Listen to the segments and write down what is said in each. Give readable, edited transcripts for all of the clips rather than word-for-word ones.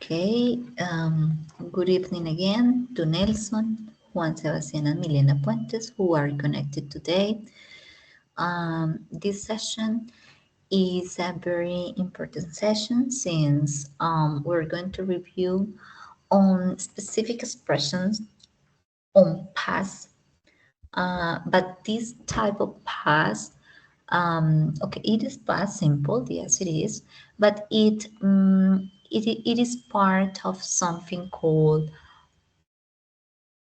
Okay, good evening again to Nelson, Juan Sebastián, and Milena Puentes, who are connected today. This session is a very important session since we're going to review on specific expressions on past, but this type of past, okay, it is past simple, yes, it is, but it is part of something called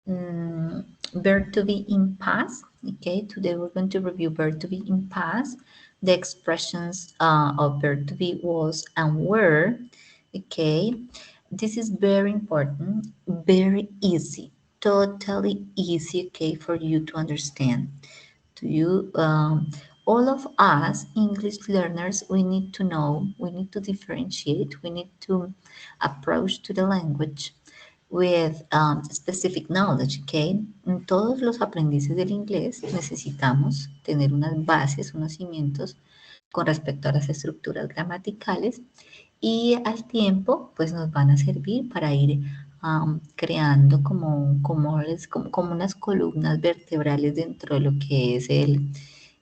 verb to be in past. Okay, today we're going to review verb to be in past, the expressions of verb to be was and were. Okay, this is very important, very easy, totally easy, okay, for you to understand. To you, all of us English learners, we need to know, we need to differentiate, we need to approach to the language with specific knowledge, okay? En todos los aprendices del inglés necesitamos tener unas bases, unos cimientos con respecto a las estructuras gramaticales y al tiempo pues nos van a servir para ir creando como unas columnas vertebrales dentro de lo que es el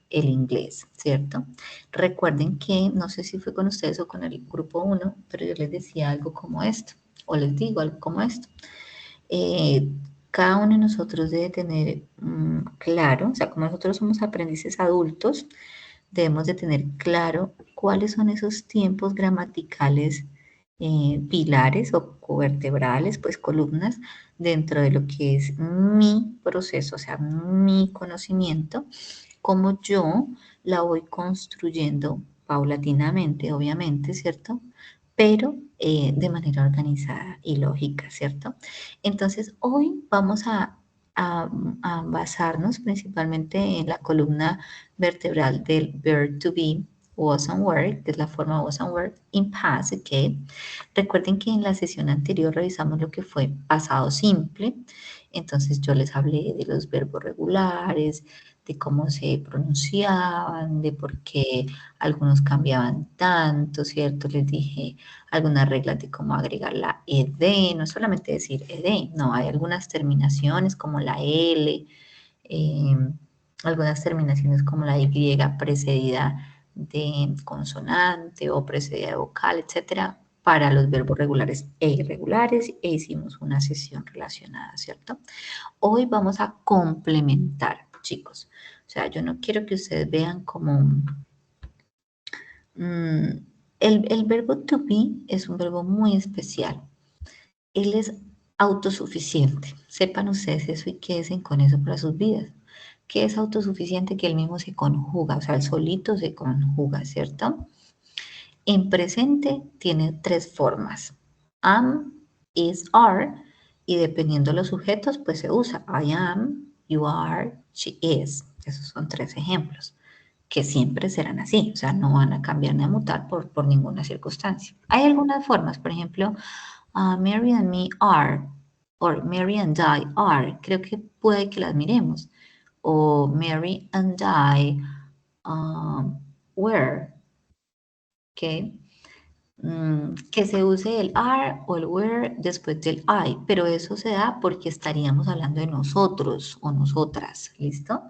inglés, ¿cierto? Recuerden que, no sé si fue con ustedes o con el grupo uno, pero yo les decía algo como esto, o les digo algo como esto. Cada uno de nosotros debe tener claro, o sea, como nosotros somos aprendices adultos, debemos de tener claro cuáles son esos tiempos gramaticales pilares o vertebrales, pues columnas dentro de lo que es mi proceso, o sea, mi conocimiento, cómo yo la voy construyendo paulatinamente, obviamente, ¿cierto? Pero de manera organizada y lógica, ¿cierto? Entonces, hoy vamos a basarnos principalmente en la columna vertebral del verb to be, was and were, que es la forma was and were, in past, ¿ok? Recuerden que en la sesión anterior revisamos lo que fue pasado simple, entonces yo les hablé de los verbos regulares, de cómo se pronunciaban, de por qué algunos cambiaban tanto, ¿cierto? Les dije algunas reglas de cómo agregar la ed, no solamente decir ed, no, hay algunas terminaciones como la l, eh, algunas terminaciones como la y precedida de consonante o precedida de vocal, etcétera, para los verbos regulares e irregulares, e hicimos una sesión relacionada, ¿cierto? Hoy vamos a complementar, chicos. O sea, yo no quiero que ustedes vean como el verbo to be es un verbo muy especial. Él es autosuficiente. Sepan ustedes eso y quédense con eso para sus vidas. ¿Qué es autosuficiente? Que él mismo se conjuga, o sea, él solito se conjuga, ¿cierto? En presente tiene tres formas. Am, is, are, y dependiendo de los sujetos, pues se usa I am, you are, she is. Esos son tres ejemplos que siempre serán así, o sea, no van a cambiar ni a mutar por ninguna circunstancia. Hay algunas formas, por ejemplo, Mary and me are, or Mary and I are, creo que puede que las miremos, o Mary and I were, ¿ok? Que se use el are o el were después del I, pero eso se da porque estaríamos hablando de nosotros o nosotras, ¿listo?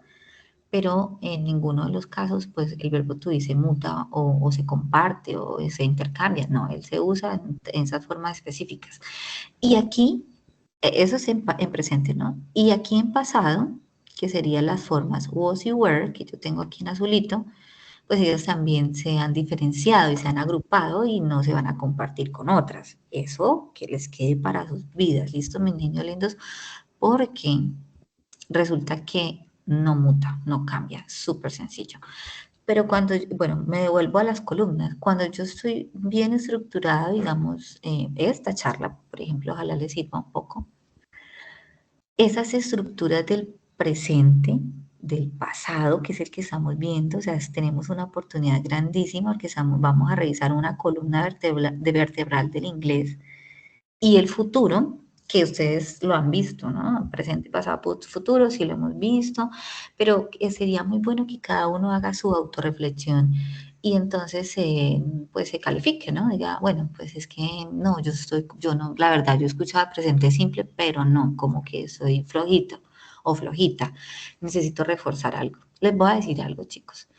Pero en ninguno de los casos, pues el verbo to be se muta o se comparte o se intercambia, no, él se usa en esas formas específicas. Y aquí, eso es en presente, ¿no? Y aquí en pasado, que serían las formas was y were, que yo tengo aquí en azulito, pues ellas también se han diferenciado y se han agrupado y no se van a compartir con otras. Eso que les quede para sus vidas, ¿listo, mis niños lindos? Porque resulta que no muta, no cambia, súper sencillo. Pero cuando, bueno, me devuelvo a las columnas, cuando yo estoy bien estructurada, digamos, esta charla, por ejemplo, ojalá les sirva un poco, esas estructuras del presente, del pasado, que es el que estamos viendo, o sea, tenemos una oportunidad grandísima porque vamos a revisar una columna vertebral del inglés y el futuro, que ustedes lo han visto, ¿no? Presente, pasado, futuro, sí lo hemos visto, pero sería muy bueno que cada uno haga su autorreflexión y entonces pues se califique, ¿no? Diga, bueno, pues es que no, yo no, la verdad, yo escuchaba presente simple, pero no, como que soy flojito o flojita, necesito reforzar algo. Les voy a decir algo, chicos.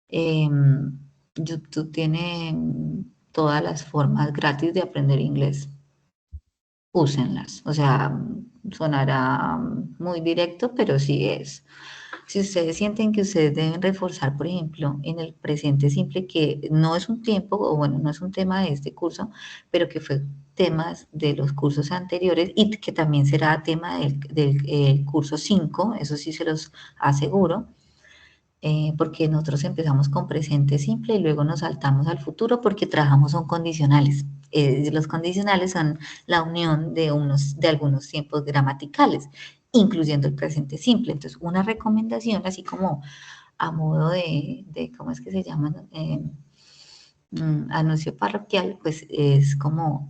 YouTube tiene todas las formas gratis de aprender inglés. Úsenlas. O sea, sonará muy directo, pero sí es. Si ustedes sienten que ustedes deben reforzar, por ejemplo, en el presente simple, que no es un tiempo, o bueno, no es un tema de este curso, pero que fue temas de los cursos anteriores y que también será tema del curso 5, eso sí se los aseguro, porque nosotros empezamos con presente simple y luego nos saltamos al futuro porque trabajamos son condicionales. Los condicionales son la unión de algunos tiempos gramaticales, incluyendo el presente simple. Entonces, una recomendación, así como a modo ¿cómo es que se llama? Anuncio parroquial, pues es como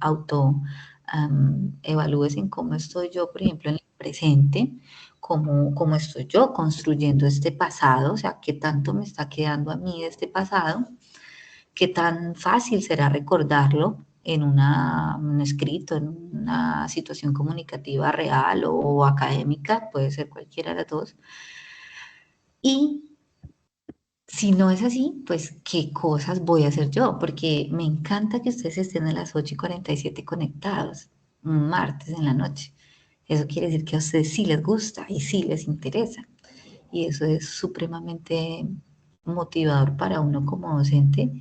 evalúes en cómo estoy yo, por ejemplo, en el presente, cómo estoy yo construyendo este pasado, o sea, qué tanto me está quedando a mí de este pasado, qué tan fácil será recordarlo en un escrito, en una situación comunicativa real o académica, puede ser cualquiera de las dos. Y si no es así, pues qué cosas voy a hacer yo, porque me encanta que ustedes estén a las 8:47 conectados, un martes en la noche. Eso quiere decir que a ustedes sí les gusta y sí les interesa. Y eso es supremamente motivador para uno como docente.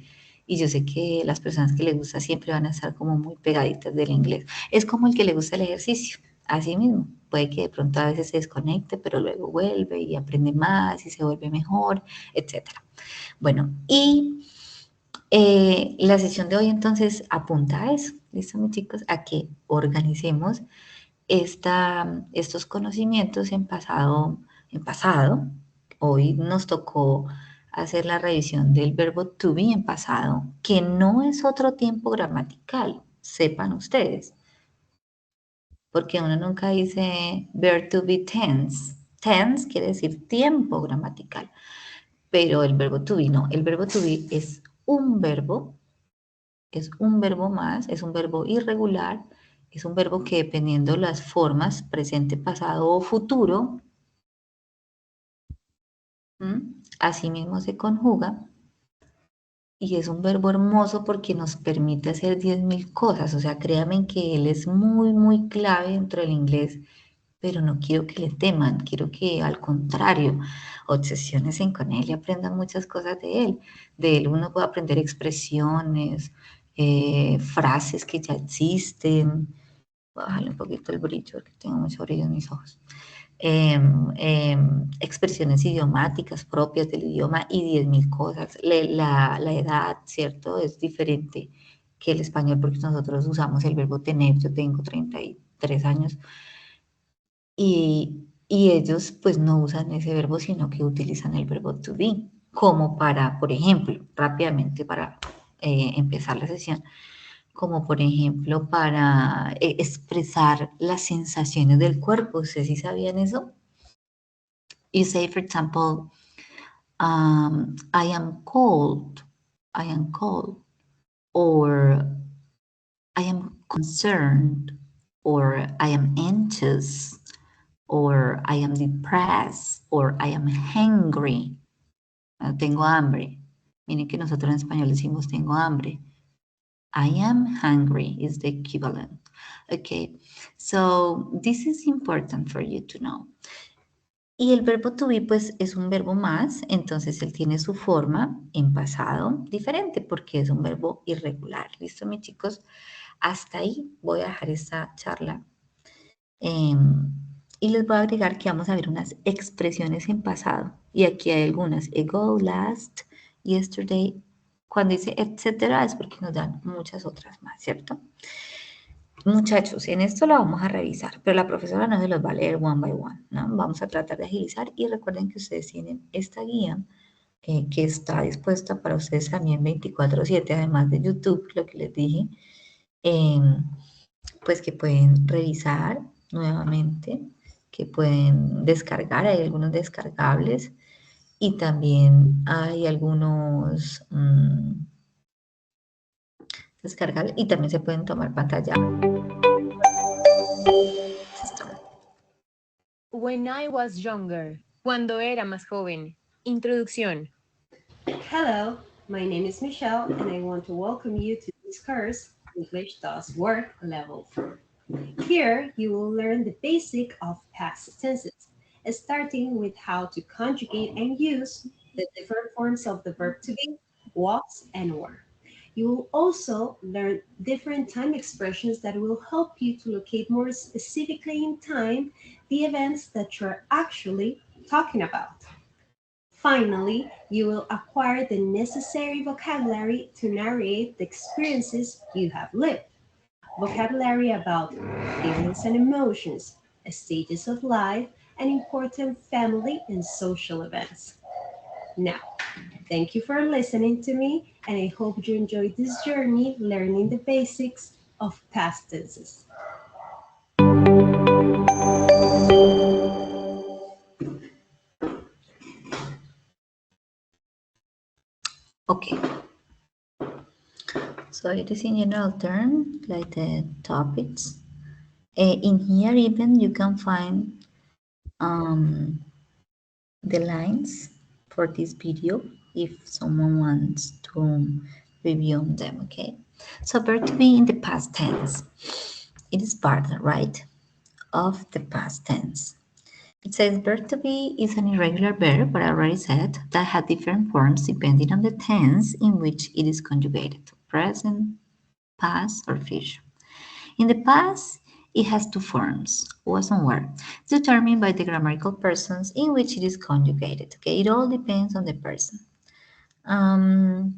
Y yo sé que las personas que les gusta siempre van a estar como muy pegaditas del inglés. Es como el que le gusta el ejercicio, así mismo. Puede que de pronto a veces se desconecte, pero luego vuelve y aprende más y se vuelve mejor, etcétera. Bueno, y la sesión de hoy entonces apunta a eso, ¿listo, mis chicos? A que organicemos estos conocimientos en pasado. Hoy nos tocó hacer la revisión del verbo to be en pasado, que no es otro tiempo gramatical, sepan ustedes, porque uno nunca dice verb to be tense. Tense quiere decir tiempo gramatical, pero el verbo to be no. El verbo to be es un verbo más, es un verbo irregular, es un verbo que dependiendo de las formas, presente, pasado o futuro, así mismo se conjuga y es un verbo hermoso porque nos permite hacer 10.000 cosas. O sea, créanme que él es muy, muy clave dentro del inglés, pero no quiero que le teman, quiero que al contrario, obsesionen con él y aprendan muchas cosas de él. De él uno puede aprender expresiones, frases que ya existen. Voy a bajarle un poquito el brillo porque tengo mucho brillo en mis ojos. Expresiones idiomáticas propias del idioma y 10.000 cosas. La edad, ¿cierto? Es diferente que el español porque nosotros usamos el verbo tener. Yo tengo 33 años y ellos pues no usan ese verbo, sino que utilizan el verbo to be, como para, por ejemplo, rápidamente para empezar la sesión, como por ejemplo para expresar las sensaciones del cuerpo. ¿Ustedes sí sabían eso? You say, for example, I am cold, I am cold, or I am concerned, or I am anxious, or I am depressed, or I am hungry. Tengo hambre. Miren que nosotros en español decimos tengo hambre. I am hungry is the equivalent. Okay, so this is important for you to know. Y el verbo to be, pues, es un verbo más, entonces él tiene su forma en pasado diferente porque es un verbo irregular. ¿Listo, mis chicos? Hasta ahí voy a dejar esta charla. Y les voy a agregar que vamos a ver unas expresiones en pasado. Y aquí hay algunas. Ago, last, yesterday. Cuando dice etcétera es porque nos dan muchas otras más, ¿cierto? Muchachos, en esto lo vamos a revisar, pero la profesora no se los va a leer one by one, ¿no? Vamos a tratar de agilizar y recuerden que ustedes tienen esta guía que está dispuesta para ustedes también 24/7, además de YouTube, lo que les dije, pues que pueden revisar nuevamente, que pueden descargar, hay algunos descargables Y también hay algunos descargables y también se pueden tomar pantalla. When I was younger. Cuando era más joven. Introducción. Hello, my name is Michelle, and I want to welcome you to this course, English Does Work Level 4. Here, you will learn the basic of past tenses, starting with how to conjugate and use the different forms of the verb to be, was, and were. You will also learn different time expressions that will help you to locate more specifically in time the events that you're actually talking about. Finally, you will acquire the necessary vocabulary to narrate the experiences you have lived. Vocabulary about feelings and emotions, stages of life, and important family and social events. Now, thank you for listening to me, and I hope you enjoyed this journey learning the basics of past tenses. Okay. So it is in general term, like the topics. In here even you can find the lines for this video if someone wants to review them, okay? So verb to be in the past tense. It is part, right, of the past tense. It says verb to be is an irregular verb, but I already said, that has different forms depending on the tense in which it is conjugated, present, past, or future. In the past, it has two forms, was and were, determined by the grammatical persons in which it is conjugated. Okay, it all depends on the person. And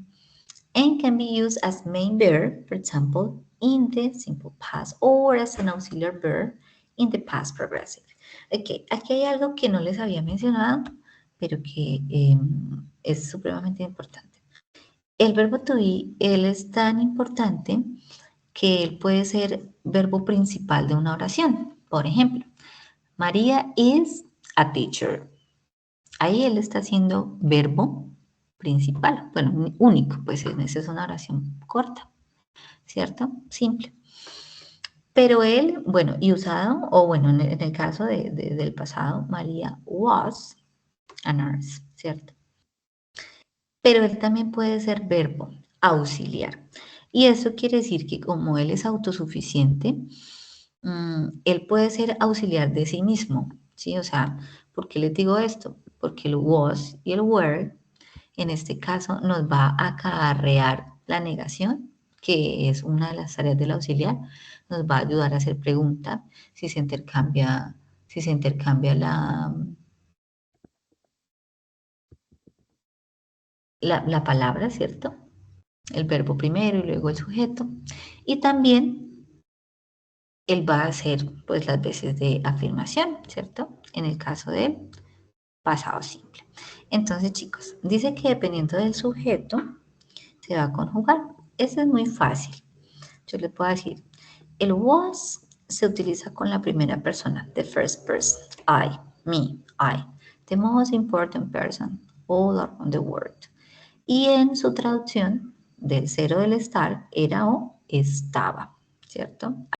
can be used as main verb, for example, in the simple past, or as an auxiliary verb in the past progressive. Ok, aquí hay algo que no les había mencionado, pero que es supremamente importante. El verbo to be, él es tan importante que él puede ser verbo principal de una oración. Por ejemplo, María is a teacher. Ahí él está haciendo verbo principal, bueno, único, pues esa es una oración corta, ¿cierto? Simple. Pero él, bueno, y usado, o bueno, en el caso del pasado, María was a nurse, ¿cierto? Pero él también puede ser verbo auxiliar. Y eso quiere decir que como él es autosuficiente, él puede ser auxiliar de sí mismo, ¿sí? O sea, ¿por qué les digo esto? Porque el was y el were, en este caso, nos va a acarrear la negación, que es una de las tareas del auxiliar, nos va a ayudar a hacer preguntas si se intercambia la palabra, ¿cierto? El verbo primero y luego el sujeto. Y también él va a hacer pues las veces de afirmación, ¿cierto? En el caso del pasado simple. Entonces, chicos, dice que dependiendo del sujeto se va a conjugar. Eso es muy fácil. Yo les puedo decir, el was se utiliza con la primera persona, the first person, I, me, I, the most important person all around the world. Y en su traducción del cero del estar era o estaba, ¿cierto?